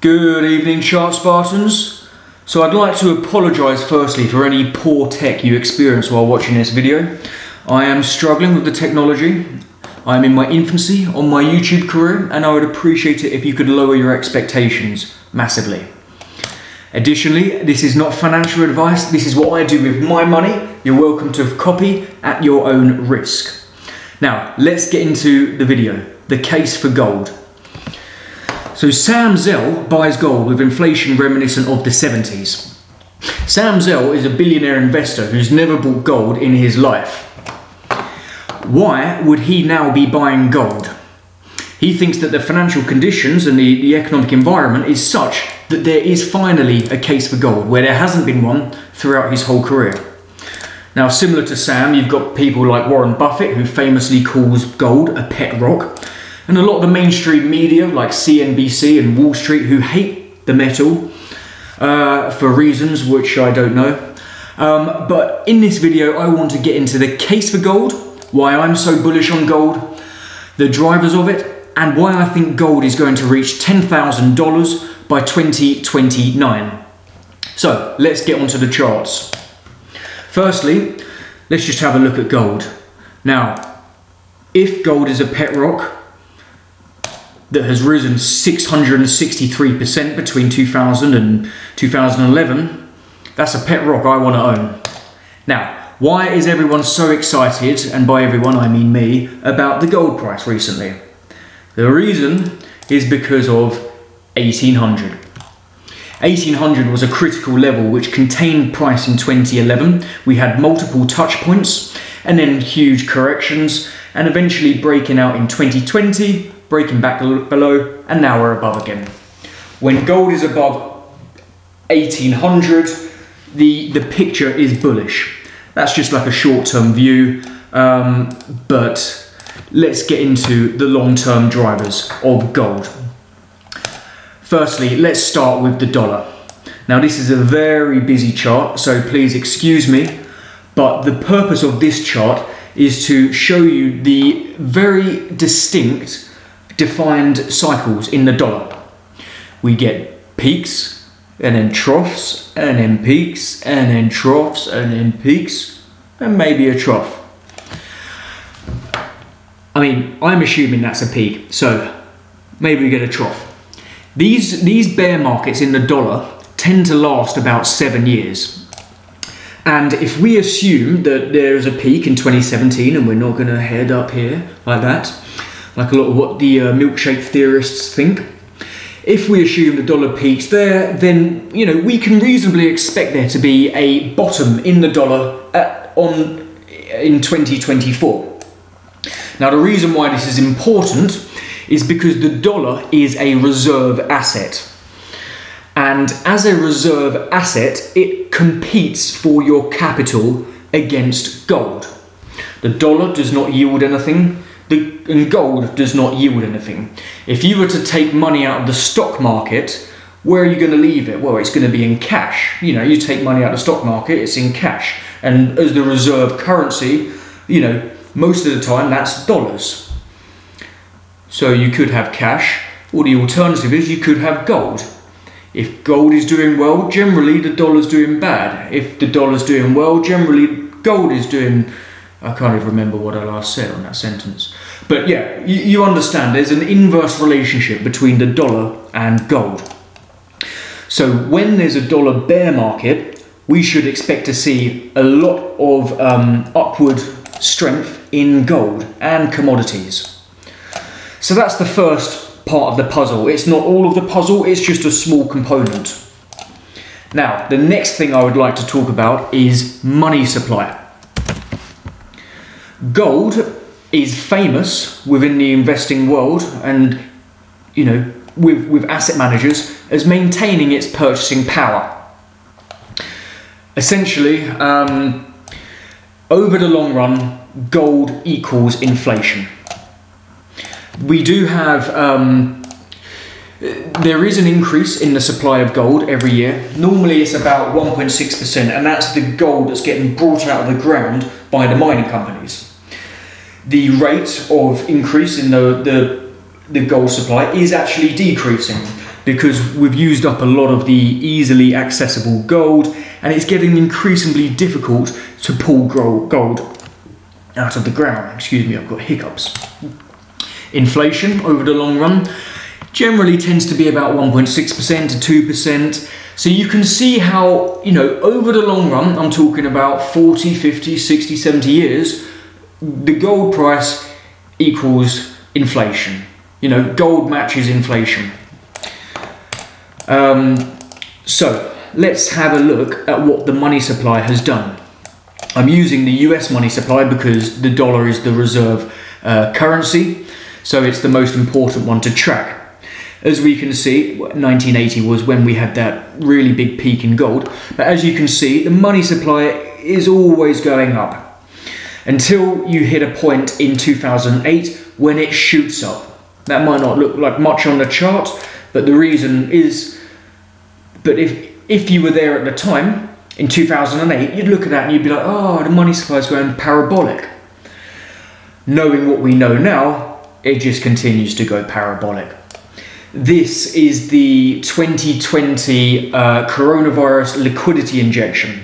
Good evening, Chart Spartans. So I'd like to apologise firstly for any poor tech you experienced while watching this video. I am struggling with the technology. I am in my infancy on my YouTube career, and I would appreciate it if you could lower your expectations massively. Additionally, this is not financial advice. This is what I do with my money. You're welcome to copy at your own risk. Now, let's get into the video. The case for gold. So Sam Zell buys gold with inflation reminiscent of the 70s. Sam Zell is a billionaire investor who's never bought gold in his life. Why would he now be buying gold? He thinks that the financial conditions and the economic environment is such that there is finally a case for gold, where there hasn't been one throughout his whole career. Now, similar to Sam, you've got people like Warren Buffett, who famously calls gold a pet rock, and a lot of the mainstream media like CNBC and Wall Street who hate the metal for reasons which I don't know. But in this video, I want to get into the case for gold, why I'm so bullish on gold, the drivers of it, and why I think gold is going to reach $10,000 by 2029. So let's get onto the charts. Firstly, let's just have a look at gold. Now, if gold is a pet rock that has risen 663% between 2000 and 2011, that's a pet rock I want to own. Now, why is everyone so excited, and by everyone I mean me, about the gold price recently? The reason is because of 1800. 1800 was a critical level which contained price in 2011. We had multiple touch points and then huge corrections, and eventually breaking out in 2020, breaking back below, and now we're above again. When gold is above 1800, the picture is bullish. That's just like a short-term view, but let's get into the long-term drivers of gold. Firstly, let's start with the dollar. Now, this is a very busy chart, so please excuse me, but the purpose of this chart is to show you the very distinct defined cycles in the dollar. We get peaks, and then troughs, and then peaks, and then troughs, and then peaks, and maybe a trough. I mean, I'm assuming that's a peak, so maybe we get a trough. These bear markets in the dollar tend to last about 7 years. And if we assume that there's a peak in 2017 and we're not going to head up here like that, like a lot of what the milkshake theorists think, if we assume the dollar peaks there, then we can reasonably expect there to be a bottom in the dollar in 2024. Now, the reason why this is important is because the dollar is a reserve asset. And as a reserve asset, it competes for your capital against gold. The dollar does not yield anything, and gold does not yield anything. If you were to take money out of the stock market, where are you going to leave it? Well, it's going to be in cash. You take money out of the stock market, it's in cash. And as the reserve currency, most of the time that's dollars. So you could have cash, or the alternative is you could have gold. If gold is doing well, generally the dollar's doing bad. If the dollar's doing well, generally gold is doing... I can't even remember what I last said on that sentence. But yeah, you understand, there's an inverse relationship between the dollar and gold. So when there's a dollar bear market, we should expect to see a lot of upward strength in gold and commodities. So that's the first part of the puzzle. It's not all of the puzzle, it's just a small component. Now, the next thing I would like to talk about is money supply. Gold is famous within the investing world and, with asset managers as maintaining its purchasing power. Essentially, over the long run, gold equals inflation. We do have, there is an increase in the supply of gold every year. Normally it's about 1.6%, and that's the gold that's getting brought out of the ground by the mining companies. The rate of increase in the gold supply is actually decreasing. because we've used up a lot of the easily accessible gold, and it's getting increasingly difficult to pull gold out of the ground. Excuse me, I've got hiccups. Inflation over the long run generally tends to be about 1.6% to 2%. So you can see how, over the long run, I'm talking about 40, 50, 60, 70 years, the gold price equals inflation. Gold matches inflation. So let's have a look at what the money supply has done. I'm using the US money supply because the dollar is the reserve currency, so it's the most important one to track. As we can see, 1980 was when we had that really big peak in gold, but as you can see, the money supply is always going up until you hit a point in 2008 when it shoots up. That might not look like much on the chart, but the reason is, but if you were there at the time, in 2008, you'd look at that and you'd be like, oh, the money supply is going parabolic. Knowing what we know now, it just continues to go parabolic. This is the 2020 coronavirus liquidity injection,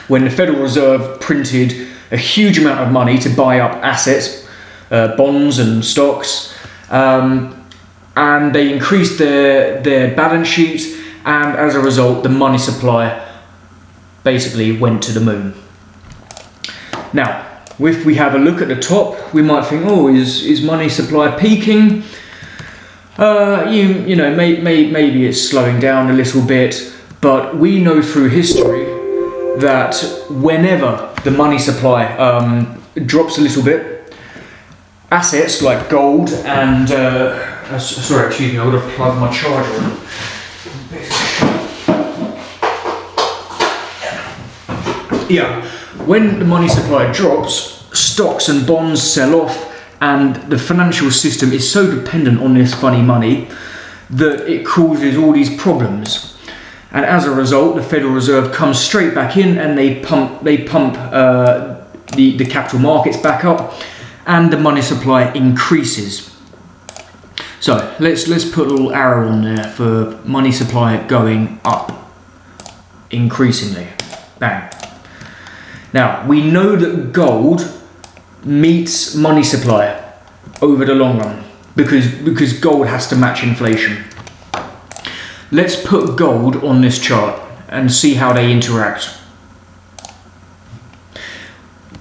when the Federal Reserve printed a huge amount of money to buy up assets, bonds and stocks, and they increased their balance sheet, and as a result, the money supply basically went to the moon. Now, if we have a look at the top, we might think, oh, is money supply peaking? Maybe it's slowing down a little bit, but we know through history that whenever the money supply drops a little bit, assets like gold and sorry, excuse me, I would have plugged my charger in. Yeah, when the money supply drops, stocks and bonds sell off, and the financial system is so dependent on this funny money that it causes all these problems. And as a result, the Federal Reserve comes straight back in and they pump the capital markets back up, and the money supply increases. So let's put a little arrow on there for money supply going up increasingly. Bang. Now, we know that gold meets money supply over the long run because gold has to match inflation. Let's put gold on this chart and see how they interact.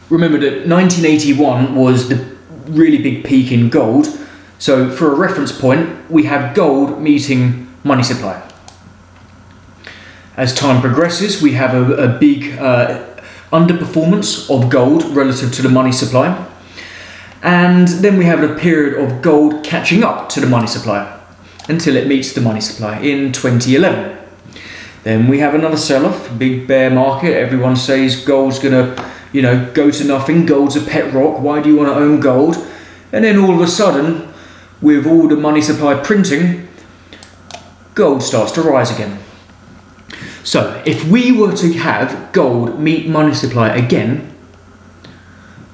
Remember that 1981 was the really big peak in gold, so for a reference point we have gold meeting money supply. As time progresses, we have a big underperformance of gold relative to the money supply, and then we have a period of gold catching up to the money supply until it meets the money supply in 2011. Then we have another sell-off, big bear market. Everyone says gold's gonna, go to nothing. Gold's a pet rock. Why do you want to own gold? And then all of a sudden, with all the money supply printing, gold starts to rise again. So, if we were to have gold meet money supply again,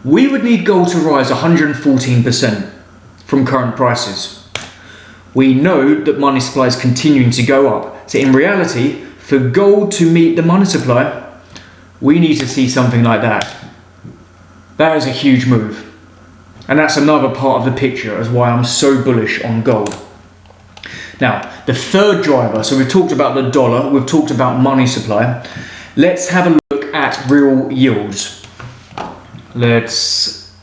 we would need gold to rise 114% from current prices. We know that money supply is continuing to go up. So in reality, for gold to meet the money supply, we need to see something like that. That is a huge move. And that's another part of the picture as why I'm so bullish on gold. Now, the third driver, so we've talked about the dollar, we've talked about money supply. Let's have a look at real yields. Let's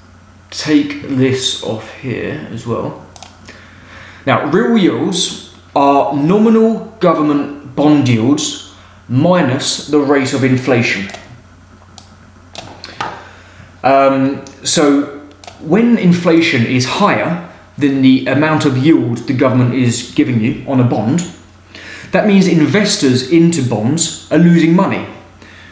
take this off here as well. Now, real yields are nominal government bond yields minus the rate of inflation. So when inflation is higher than the amount of yield the government is giving you on a bond, that means investors into bonds are losing money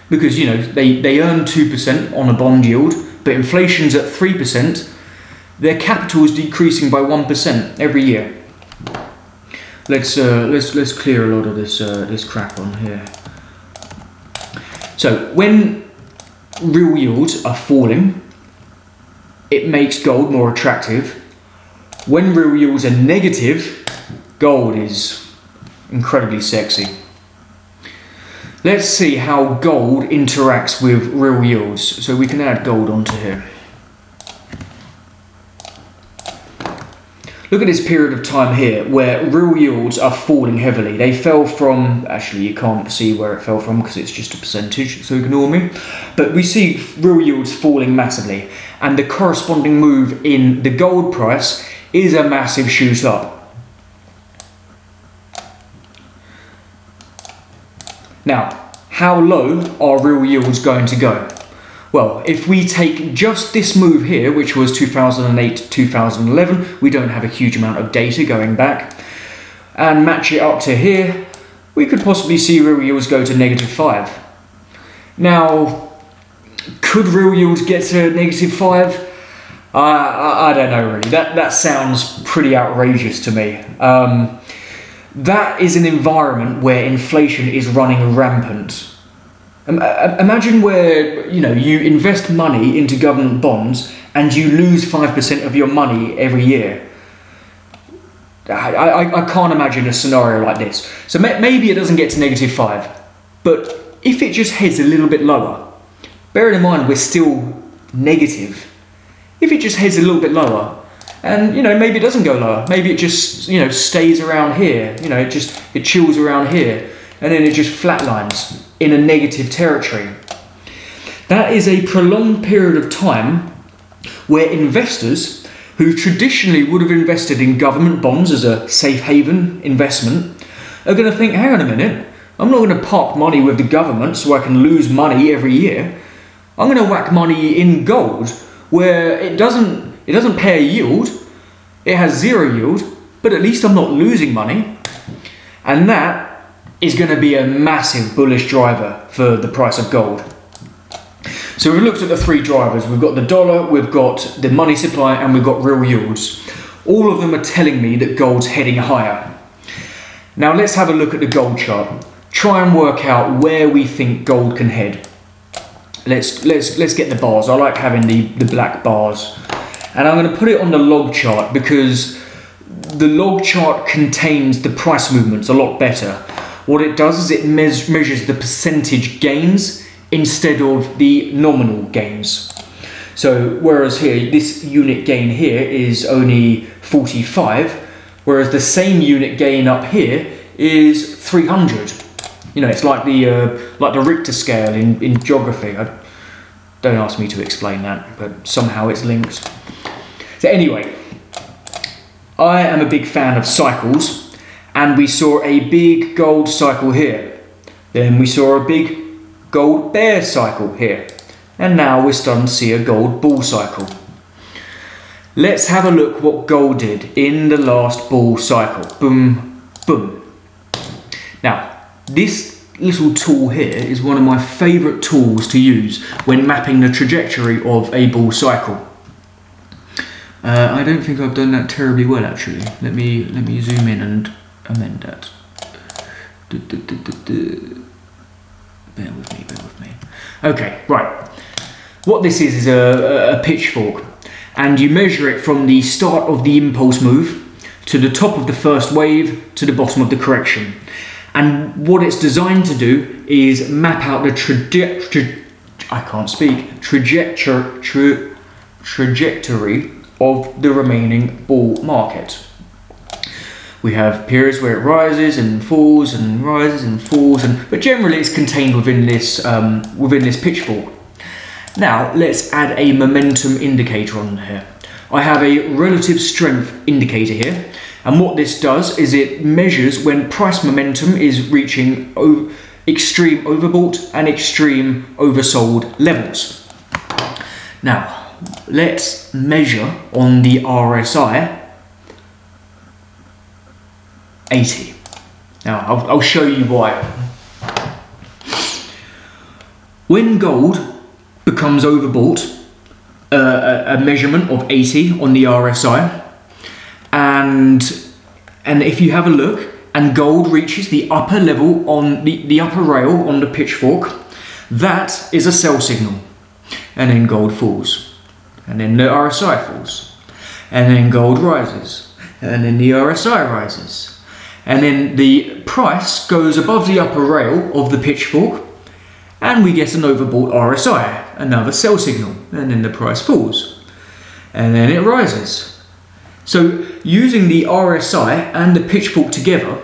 because they earn 2% on a bond yield, but inflation's at 3%. Their capital is decreasing by 1% every year. Let's clear a lot of this crap on here. So when real yields are falling, it makes gold more attractive. When real yields are negative, gold is incredibly sexy. Let's see how gold interacts with real yields. So we can add gold onto here. Look at this period of time here where real yields are falling heavily. They fell from, actually you can't see where it fell from because it's just a percentage, so ignore me. But we see real yields falling massively, and the corresponding move in the gold price is a massive shoot up. Now, how low are real yields going to go? Well, if we take just this move here, which was 2008 to 2011, we don't have a huge amount of data going back, and match it up to here, we could possibly see real yields go to -5. Now, could real yields get to -5? I don't know really. That sounds pretty outrageous to me. That is an environment where inflation is running rampant. Imagine where you invest money into government bonds and you lose 5% of your money every year. I can't imagine a scenario like this. So maybe it doesn't get to -5, but if it just heads a little bit lower, bearing in mind we're still negative, if it just heads a little bit lower, and maybe it doesn't go lower, maybe it just stays around here, it chills around here, and then it just flatlines in a negative territory. That is a prolonged period of time where investors who traditionally would have invested in government bonds as a safe haven investment are going to think, hang on a minute, I'm not going to park money with the government so I can lose money every year. I'm going to whack money in gold where it doesn't pay a yield, it has zero yield, but at least I'm not losing money. And that is going to be a massive bullish driver for the price of gold. So we've looked at the three drivers. We've got the dollar, we've got the money supply, and we've got real yields. All of them are telling me that gold's heading higher. Now let's have a look at the gold chart. Try and work out where we think gold can head. Let's get the bars. I like having the black bars. And I'm going to put it on the log chart because the log chart contains the price movements a lot better. What it does is it measures the percentage gains instead of the nominal gains. So whereas here, this unit gain here is only 45, whereas the same unit gain up here is 300. It's like the Richter scale in geography. Don't ask me to explain that, but somehow it's linked. So anyway, I am a big fan of cycles. And we saw a big gold cycle here. Then we saw a big gold bear cycle here. And now we're starting to see a gold bull cycle. Let's have a look what gold did in the last bull cycle. Boom, boom. Now, this little tool here is one of my favorite tools to use when mapping the trajectory of a bull cycle. I don't think I've done that terribly well actually. Let me zoom in and amend that. Bear with me. Okay, right. What this is a pitchfork, and you measure it from the start of the impulse move to the top of the first wave to the bottom of the correction. And what it's designed to do is map out the trajectory of the remaining bull market. We have periods where it rises and falls and rises and falls, but generally it's contained within this pitchfork. Now let's add a momentum indicator on here. I have a relative strength indicator here, and what this does is it measures when price momentum is reaching extreme overbought and extreme oversold levels. Now let's measure on the RSI 80. Now I'll show you why. When gold becomes overbought, a measurement of 80 on the RSI, and if you have a look and gold reaches the upper level on the upper rail on the pitchfork, that is a sell signal, and then gold falls, and then the RSI falls, and then gold rises, and then the RSI rises. and then the price goes above the upper rail of the pitchfork, and we get an overbought RSI, another sell signal, and then the price falls, and then it rises. So using the RSI and the pitchfork together,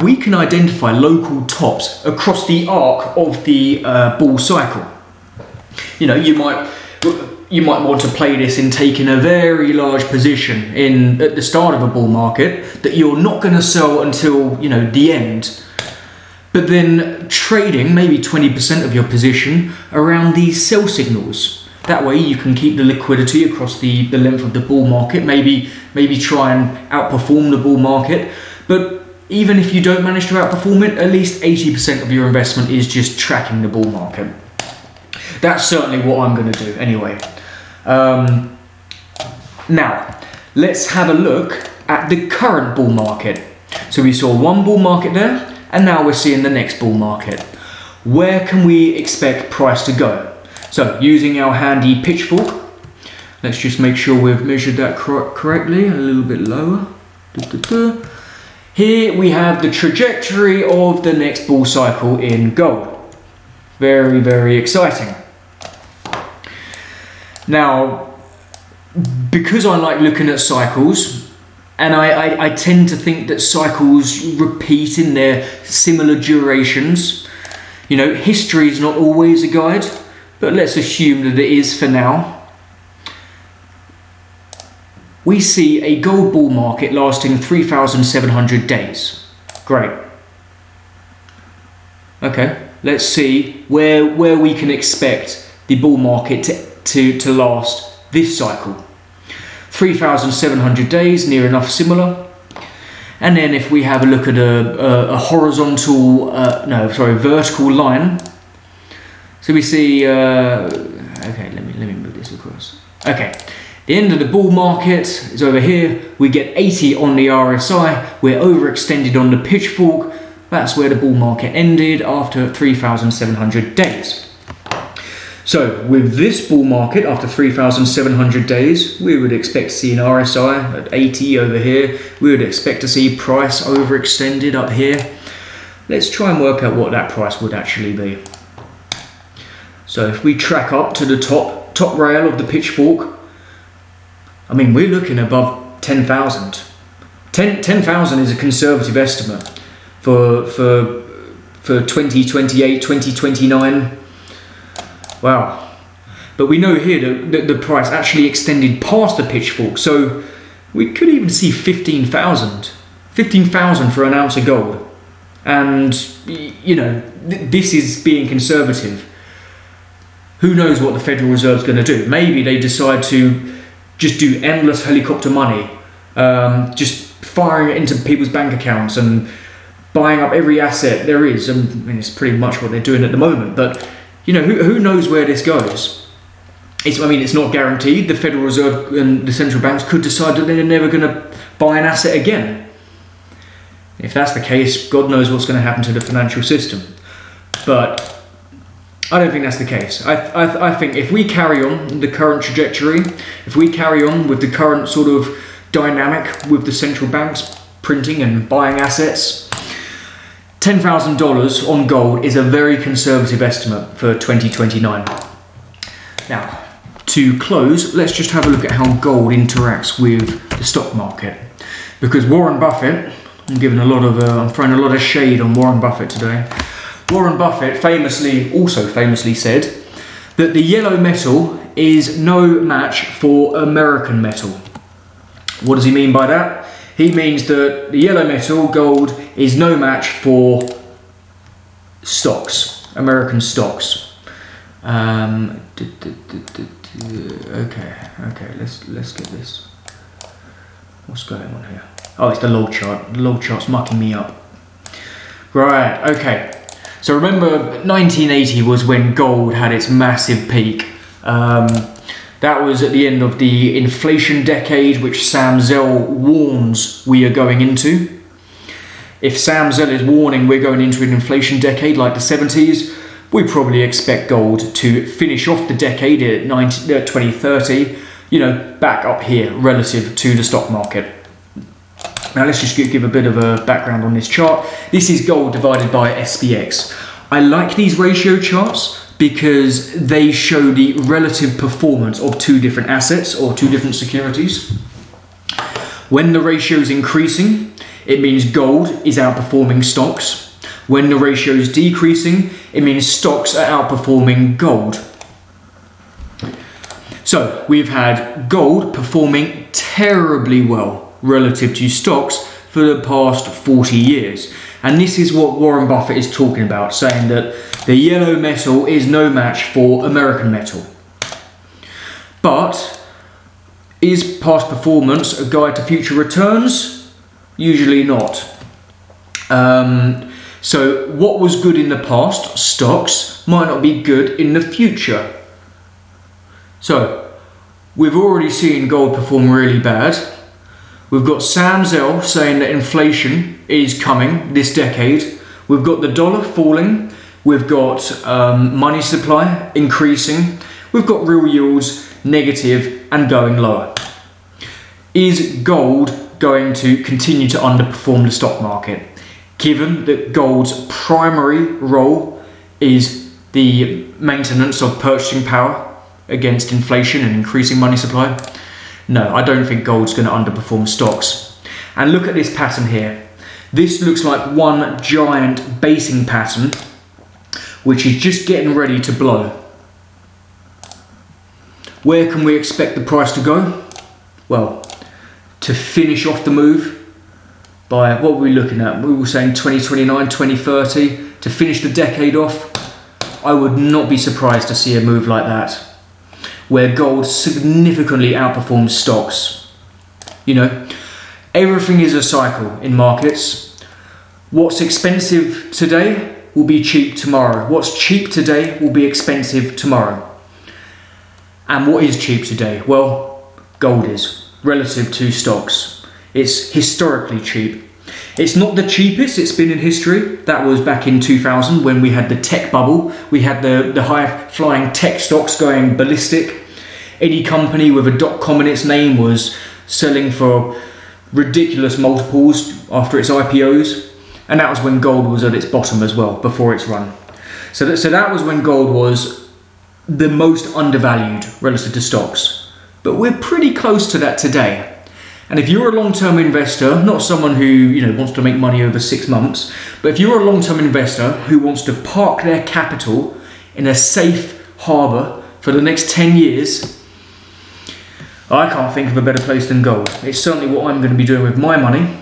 we can identify local tops across the arc of the bull cycle. You know, you might want to play this in taking a very large position at the start of a bull market that you're not going to sell until, you know, the end. But then trading maybe 20% of your position around these sell signals. That way you can keep the liquidity across the length of the bull market, maybe try and outperform the bull market. But even if you don't manage to outperform it, at least 80% of your investment is just tracking the bull market. That's certainly what I'm going to do anyway. Now, let's have a look at the current bull market. So we saw one bull market there, and now we're seeing the next bull market. Where can we expect price to go? So using our handy pitchfork, let's just make sure we've measured that correctly, a little bit lower. Here we have the trajectory of the next bull cycle in gold. Very, very exciting. Now, because I like looking at cycles, and I tend to think that cycles repeat in their similar durations. You know, history is not always a guide, but let's assume that it is for now. We see a gold bull market lasting 3,700 days. Great. Okay, let's see where we can expect the bull market to last this cycle. 3,700 days, near enough similar. And then if we have a look at a vertical line. So we see, okay, let me move this across. Okay, the end of the bull market is over here. We get 80 on the RSI. We're overextended on the pitchfork. That's where the bull market ended after 3,700 days. So with this bull market, after 3,700 days, we would expect to see an RSI at 80 over here. We would expect to see price overextended up here. Let's try and work out what that price would actually be. So if we track up to the top rail of the pitchfork, I mean, we're looking above 10,000. 10,000 is a conservative estimate for 2028, 2029. Wow. But we know here that the price actually extended past the pitchfork, so we could even see 15,000. 15,000 for an ounce of gold. And, you know, this is being conservative. Who knows what the Federal Reserve's going to do? Maybe they decide to just do endless helicopter money, just firing it into people's bank accounts and buying up every asset there is. I mean, it's pretty much what they're doing at the moment, but you know, who knows where this goes? It's not guaranteed. The Federal Reserve and the central banks could decide that they're never going to buy an asset again. If that's the case, God knows what's going to happen to the financial system. But I don't think that's the case. I think if we carry on the current trajectory, if we carry on with the current sort of dynamic with the central banks printing and buying assets, $10,000 on gold is a very conservative estimate for 2029. Now, to close, let's just have a look at how gold interacts with the stock market. Because Warren Buffett, I'm throwing a lot of shade on Warren Buffett today. Warren Buffett famously said that the yellow metal is no match for American metal. What does he mean by that? He means that the yellow metal, gold, is no match for stocks, American stocks. Okay, let's get this. What's going on here? Oh, it's the log chart. The log chart's mucking me up. Right, okay. So remember, 1980 was when gold had its massive peak. That was at the end of the inflation decade, which Sam Zell warns we are going into. If Sam Zell is warning we're going into an inflation decade like the 70s, we probably expect gold to finish off the decade at 2030, you know, back up here relative to the stock market. Now let's just give a bit of a background on this chart. This is gold divided by SPX. I like these ratio charts because they show the relative performance of two different assets or two different securities. When the ratio is increasing, it means gold is outperforming stocks. When the ratio is decreasing, it means stocks are outperforming gold. So we've had gold performing terribly well relative to stocks for the past 40 years. And this is what Warren Buffett is talking about, saying that the yellow metal is no match for American metal. But is past performance a guide to future returns? Usually not. So what was good in the past, stocks, might not be good in the future. So we've already seen gold perform really bad. We've got Sam Zell saying that inflation is coming this decade. We've got the dollar falling. We've got money supply increasing. We've got real yields negative and going lower. Is gold going to continue to underperform the stock market? Given that gold's primary role is the maintenance of purchasing power against inflation and increasing money supply? No, I don't think gold's going to underperform stocks. And look at this pattern here. This looks like one giant basing pattern, which is just getting ready to blow. Where can we expect the price to go? Well, to finish off the move by, what were we looking at? We were saying 2029, 2030, to finish the decade off. I would not be surprised to see a move like that, where gold significantly outperforms stocks. You know, everything is a cycle in markets. What's expensive today will be cheap tomorrow. What's cheap today will be expensive tomorrow. And what is cheap today? Well, gold is, relative to stocks. It's historically cheap. It's not the cheapest it's been in history. That was back in 2000 when we had the tech bubble. We had the high-flying tech stocks going ballistic. Any company with a .com in its name was selling for ridiculous multiples after its IPOs. And that was when gold was at its bottom as well, before its run. So that was when gold was the most undervalued relative to stocks. But we're pretty close to that today. And if you're a long-term investor, not someone who wants to make money over 6 months, but if you're a long-term investor who wants to park their capital in a safe harbour for the next 10 years, I can't think of a better place than gold. It's certainly what I'm going to be doing with my money.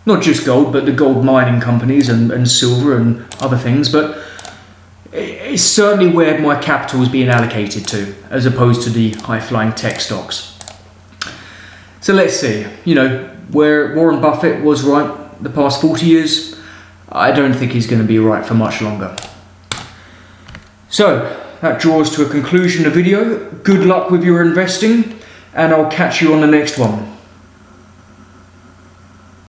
Not just gold, but the gold mining companies and silver and other things. But it's certainly where my capital is being allocated to, as opposed to the high-flying tech stocks. So let's see, where Warren Buffett was right the past 40 years, I don't think he's going to be right for much longer. So that draws to a conclusion the video. Good luck with your investing, and I'll catch you on the next one.